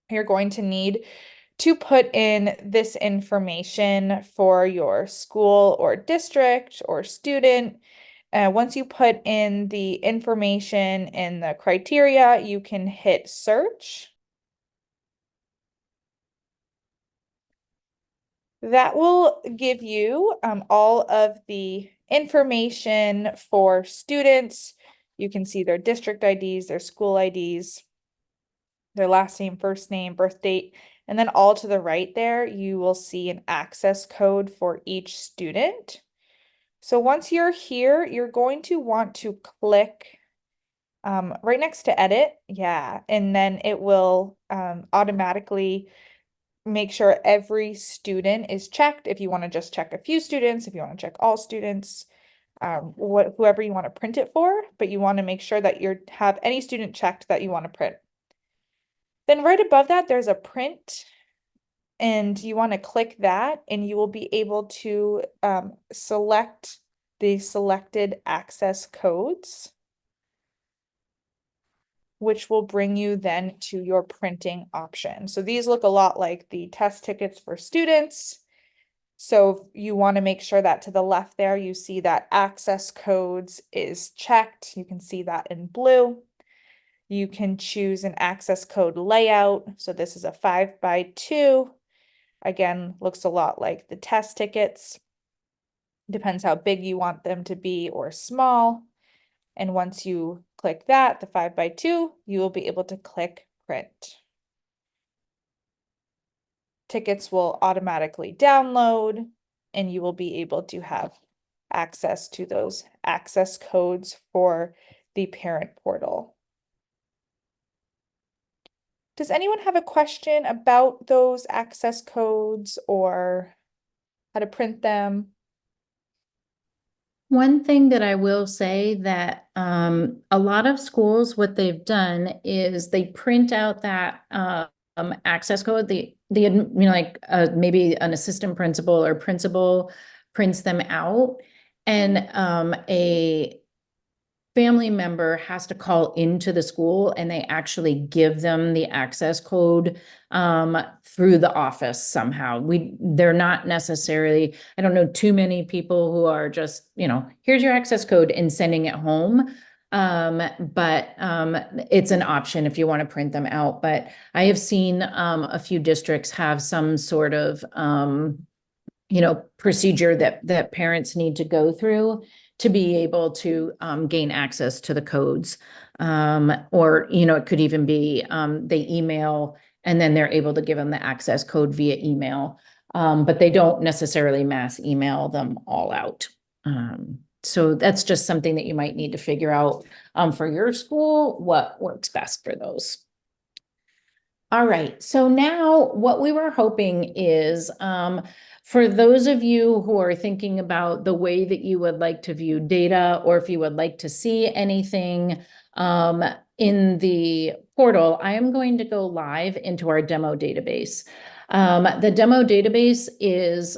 You're going to need to put in this information for your school or district or student. Once you put in the information and the criteria, you can hit search. That will give you all of the information for students. You can see their district IDs, their school IDs, their last name, first name, birth date, and then all to the right there, you will see an access code for each student. So once you're here, you're going to want to click right next to edit. Yeah, and then it will automatically make sure every student is checked. If you want to just check a few students, if you want to check all students, whoever you want to print it for, but you want to make sure that you have any student checked that you want to print. Then right above that, there's a print, and you want to click that, and you will be able to select the selected access codes, which will bring you then to your printing option. So these look a lot like the test tickets for students. So you want to make sure that to the left there, you see that access codes is checked. You can see that in blue. You can choose an access code layout. So this is a 5x2. Again, looks a lot like the test tickets. Depends how big you want them to be or small. And once you click that, the 5x2, you will be able to click print. Tickets will automatically download, and you will be able to have access to those access codes for the parent portal. Does anyone have a question about those access codes or how to print them? One thing that I will say that a lot of schools, what they've done is they print out that access code. Like maybe an assistant principal or principal prints them out, and a family member has to call into the school and they actually give them the access code through the office somehow. They're not necessarily, I don't know too many people who are just, here's your access code and sending it home. But it's an option if you want to print them out. But I have seen a few districts have some sort of procedure that parents need to go through to be able to gain access to the codes. Or, it could even be they email and then they're able to give them the access code via email. But they don't necessarily mass email them all out. So that's just something that you might need to figure out for your school, what works best for those. All right, so now what we were hoping is for those of you who are thinking about the way that you would like to view data, or if you would like to see anything in the portal, I am going to go live into our demo database. The demo database is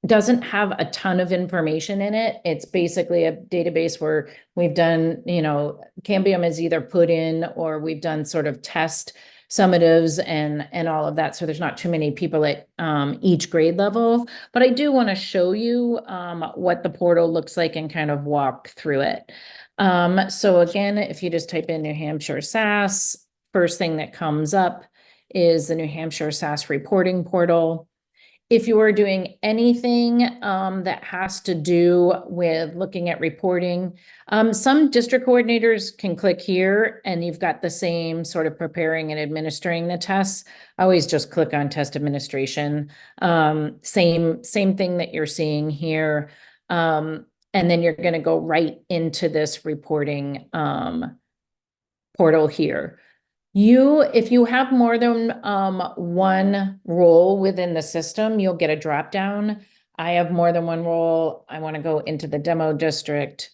doesn't have a ton of information in it. It's basically a database where we've done, Cambium is either put in or we've done sort of test summatives and all of that. So there's not too many people at each grade level, but I do want to show you what the portal looks like and kind of walk through it. So again, if you just type in New Hampshire SAS, first thing that comes up is the New Hampshire SAS reporting portal. If you are doing anything that has to do with looking at reporting, some district coordinators can click here and you've got the same sort of preparing and administering the tests. I always just click on test administration. Same thing that you're seeing here. And then you're going to go right into this reporting portal here. If you have more than one role within the system, you'll get a drop down. I have more than one role. I want to go into the demo district.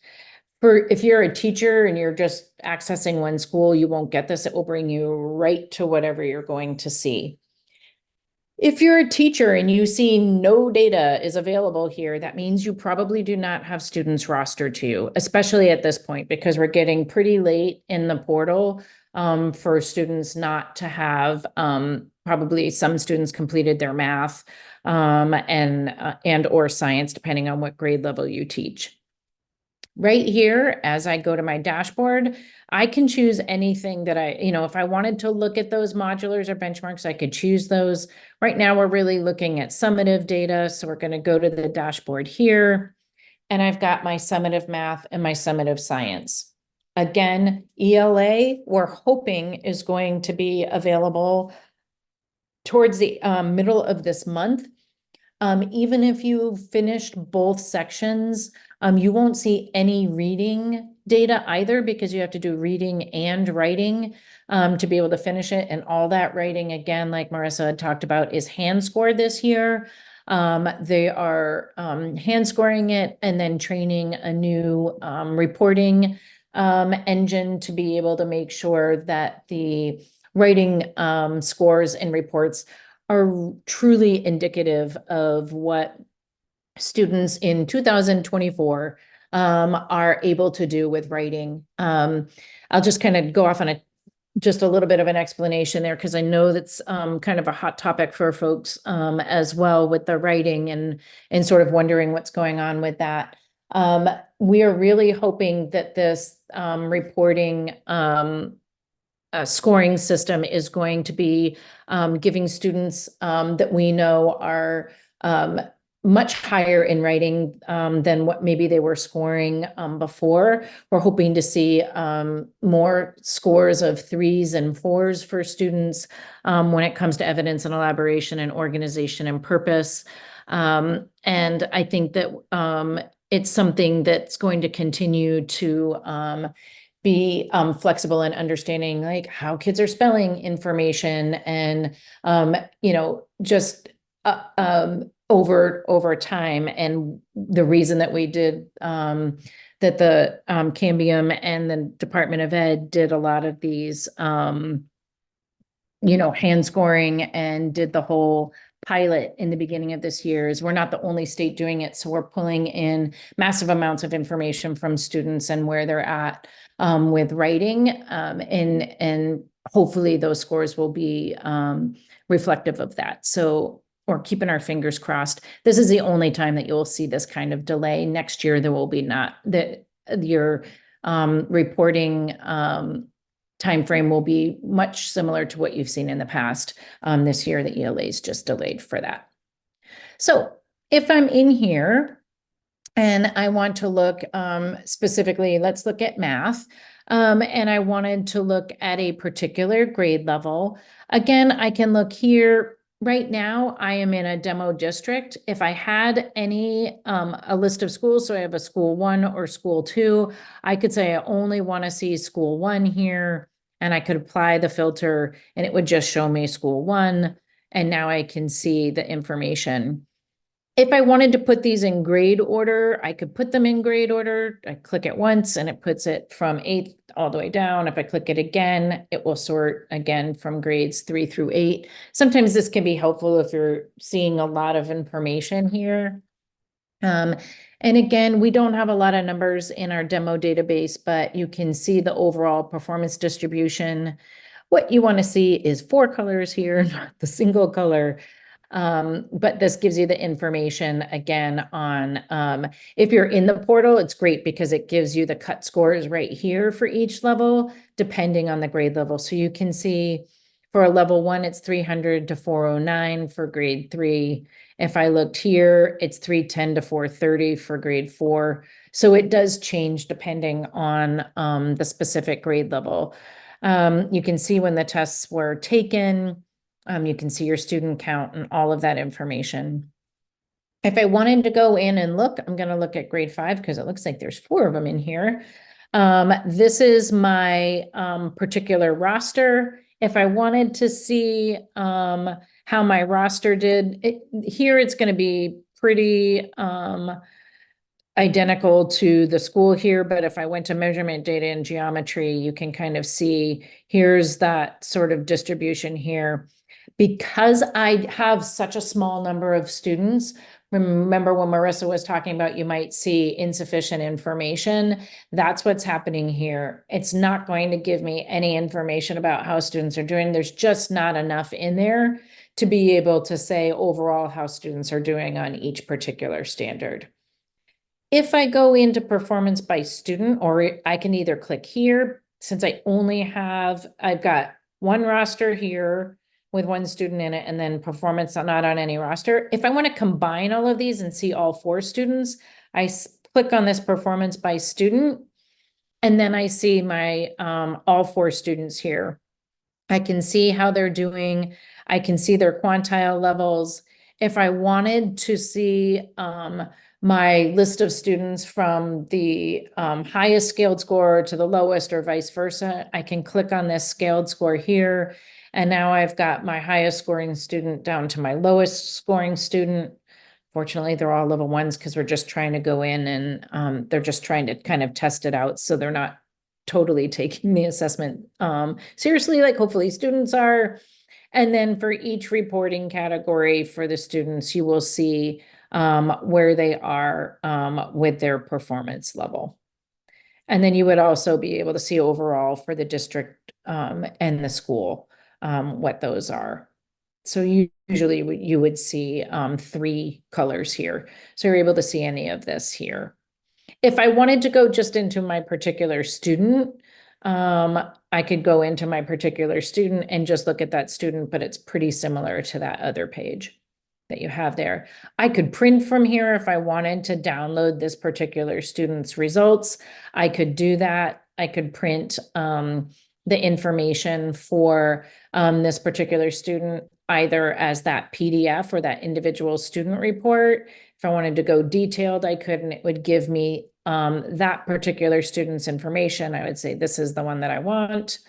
If you're a teacher and you're just accessing one school, you won't get this. It will bring you right to whatever you're going to see. If you're a teacher and you see no data is available here, that means you probably do not have students rostered to you, especially at this point, because we're getting pretty late in the portal for students not to have, probably some students completed their math and or science, depending on what grade level you teach. Right here, as I go to my dashboard, I can choose anything that if I wanted to look at those modulars or benchmarks, I could choose those. Right now, we're really looking at summative data. So we're going to go to the dashboard here, and I've got my summative math and my summative science. Again, ELA, we're hoping is going to be available towards the middle of this month. Even if you've finished both sections, you won't see any reading data either, because you have to do reading and writing to be able to finish it. And all that writing, again, like Marissa had talked about, is hand scored this year. They are hand scoring it and then training a new reporting engine to be able to make sure that the writing scores and reports are truly indicative of what students in 2024 are able to do with writing. I'll just kind of go off on just a little bit of an explanation there, because I know that's kind of a hot topic for folks as well with the writing and sort of wondering what's going on with that. We are really hoping that this reporting scoring system is going to be giving students that we know are much higher in writing than what maybe they were scoring before. We're hoping to see more scores of 3s and 4s for students when it comes to evidence and elaboration and organization and purpose. And I think that it's something that's going to continue to be flexible in understanding like how kids are spelling information and just over time. And the reason that we did that the Cambium and the Department of Ed did a lot of these hand scoring and did the whole pilot in the beginning of this year is we're not the only state doing it. So we're pulling in massive amounts of information from students and where they're at with writing. And hopefully those scores will be reflective of that. So we're keeping our fingers crossed. This is the only time that you'll see this kind of delay. Next year, there will be not that your reporting timeframe will be much similar to what you've seen in the past. This year, the ELA is just delayed for that. So if I'm in here and I want to look specifically, let's look at math. And I wanted to look at a particular grade level. Again, I can look here. Right now, I am in a demo district. If I had a list of schools, so I have a school 1 or school 2, I could say I only want to see school 1 here, and I could apply the filter and it would just show me school 1. And now I can see the information. If I wanted to put these in grade order, I could put them in grade order. I click it once and it puts it from 8th all the way down. If I click it again, it will sort again from grades 3 through 8. Sometimes this can be helpful if you're seeing a lot of information here. And again, we don't have a lot of numbers in our demo database, but you can see the overall performance distribution. What you want to see is 4 colors here, not the single color. But this gives you the information again on, if you're in the portal, it's great because it gives you the cut scores right here for each level, depending on the grade level. So you can see for a level 1, it's 300 to 409 for grade 3. If I looked here, it's 310 to 430 for grade 4. So it does change depending on the specific grade level. You can see when the tests were taken. You can see your student count and all of that information. If I wanted to go in and look, I'm going to look at grade 5 because it looks like there's 4 of them in here. This is my particular roster. If I wanted to see how my roster did, here it's going to be pretty identical to the school here, but if I went to measurement data and geometry, you can kind of see here's that sort of distribution here. Because I have such a small number of students, remember when Marissa was talking about you might see insufficient information, that's what's happening here. It's not going to give me any information about how students are doing. There's just not enough in there to be able to say overall how students are doing on each particular standard. If I go into performance by student, or I can either click here, since I've got one roster here with one student in it, and then performance not on any roster. If I want to combine all of these and see all 4 students, I click on this performance by student, and then I see my all 4 students here. I can see how they're doing. I can see their quantile levels. If I wanted to see my list of students from the highest scaled score to the lowest or vice versa, I can click on this scaled score here. And now I've got my highest scoring student down to my lowest scoring student. Fortunately, they're all level 1s because we're just trying to go in and they're just trying to kind of test it out. So they're not totally taking the assessment seriously, like hopefully students are. And then for each reporting category for the students, you will see where they are with their performance level. And then you would also be able to see overall for the district and the school what those are. So usually you would see 3 colors here. So you're able to see any of this here. If I wanted to go just into my particular student, I could go into my particular student and just look at that student, but it's pretty similar to that other page that you have there. I could print from here if I wanted to download this particular student's results. I could do that. I could print the information for this particular student either as that PDF or that individual student report. If I wanted to go detailed, I could, and it would give me that particular student's information. I would say, this is the one that I want.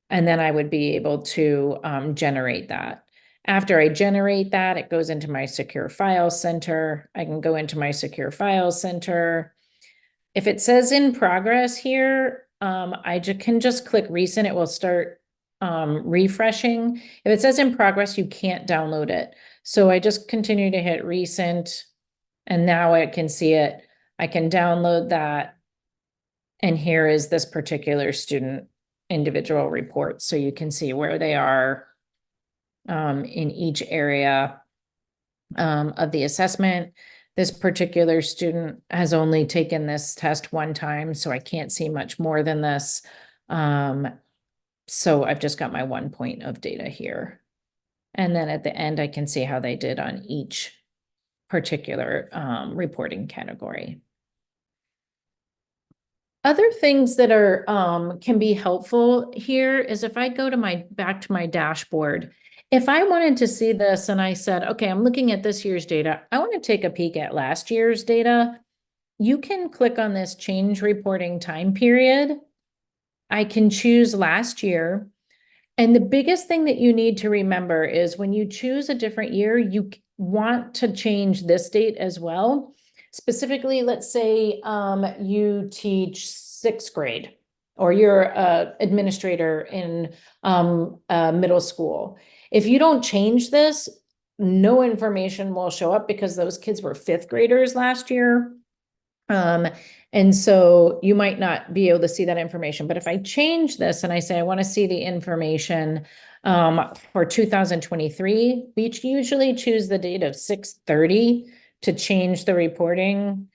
And then I would be able to generate that. After I generate that, it goes into my secure file center. I can go into my secure file center. If it says in progress here, I can just click recent. It will start refreshing. If it says in progress, you can't download it. So I just continue to hit recent, and now I can see it. I can download that. And here is this particular student individual report. So you can see where they are in each area of the assessment. This particular student has only taken this test 1 time, so I can't see much more than this. So I've just got my 1 point of data here. And then at the end, I can see how they did on each particular reporting category. Other things that are can be helpful here is if I go to back to my dashboard, if I wanted to see this and I said, okay, I'm looking at this year's data, I want to take a peek at last year's data, you can click on this change reporting time period. I can choose last year. And the biggest thing that you need to remember is when you choose a different year, you want to change this date as well. Specifically, let's say you teach 6th grade or you're an administrator in middle school. If you don't change this, no information will show up because those kids were 5th graders last year. Um, and so you might not be able to see that information, but if I change this and I say, I want to see the information for 2023, we usually choose the date of 6/30 to change the reporting.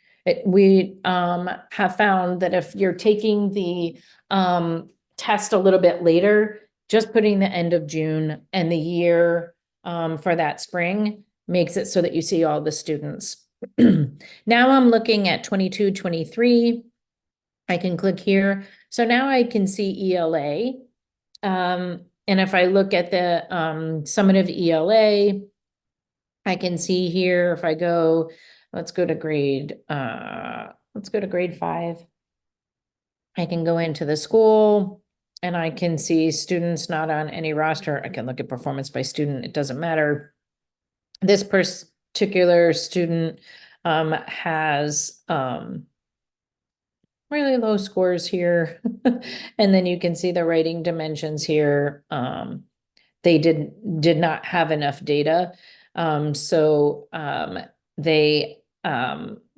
We have found that if you're taking the test a little bit later, just putting the end of June and the year for that spring makes it so that you see all the students. Now I'm looking at 22, 23. I can click here. So now I can see ELA. And if I look at the summative ELA, I can see here if I go, let's go to grade 5. I can go into the school and I can see students not on any roster. I can look at performance by student. It doesn't matter. This particular student has really low scores here. And then you can see the writing dimensions here. They did not have enough data. So they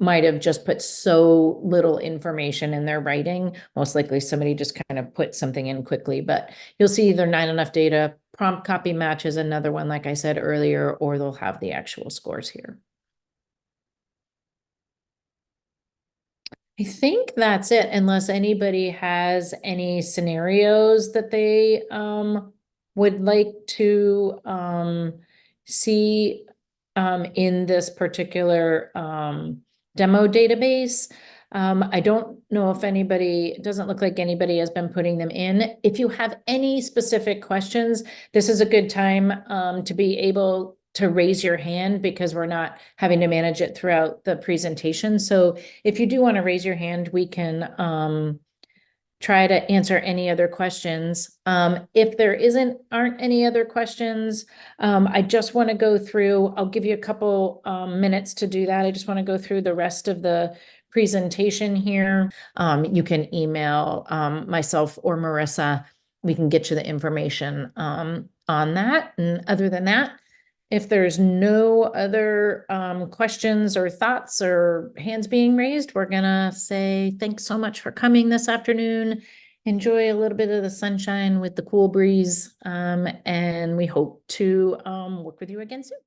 might have just put so little information in their writing. Most likely somebody just kind of put something in quickly, but you'll see either not enough data, prompt copy match is another one, like I said earlier, or they'll have the actual scores here. I think that's it, unless anybody has any scenarios that they would like to see in this particular demo database. I don't know if anybody, it doesn't look like anybody has been putting them in. If you have any specific questions, this is a good time to be able to raise your hand, because we're not having to manage it throughout the presentation. So if you do want to raise your hand, we can try to answer any other questions. If there aren't any other questions, I just want to go through, I'll give you a couple minutes to do that. I just want to go through the rest of the presentation here. You can email myself or Marissa. We can get you the information on that. And other than that, if there's no other questions or thoughts or hands being raised, we're gonna say thanks so much for coming this afternoon. Enjoy a little bit of the sunshine with the cool breeze, and we hope to work with you again soon.